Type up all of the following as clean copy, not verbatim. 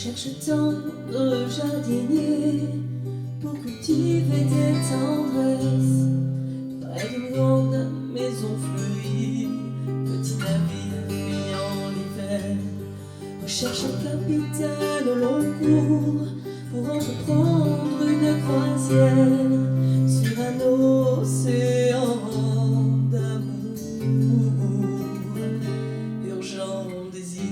cherche tant de jardiniers pour cultiver des tendresses près d'une grande maison fleurie, petit navire fuyant l'hiver. Recherche un capitaine au long cours pour entreprendre une croisière sur un océan d'amour. Urgent désir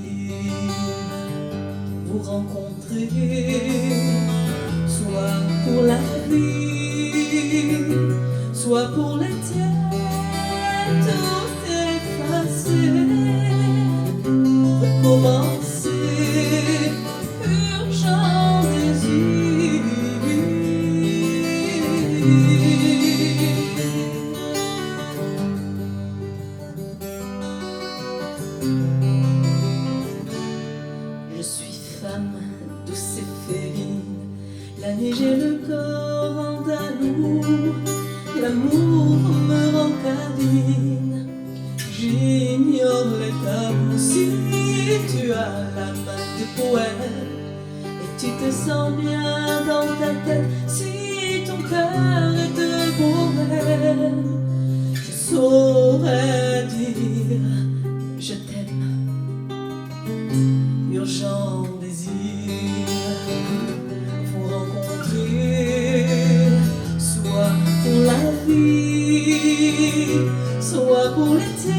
vous rencontrer, soit pour la vie, soit pour l'éternel, tout effacer, recommencer, urgent désir. Je suis femme douce et féline, la neige et le corps andalou, l'amour me rend câline. J'ignore les tabous. Si tu as la main de poète et tu te sens bien dans ta tête, si ton cœur est de bohème, je saurais dire je t'aime. Urgent désir vous rencontrer, soit pour la vie, soit pour l'été.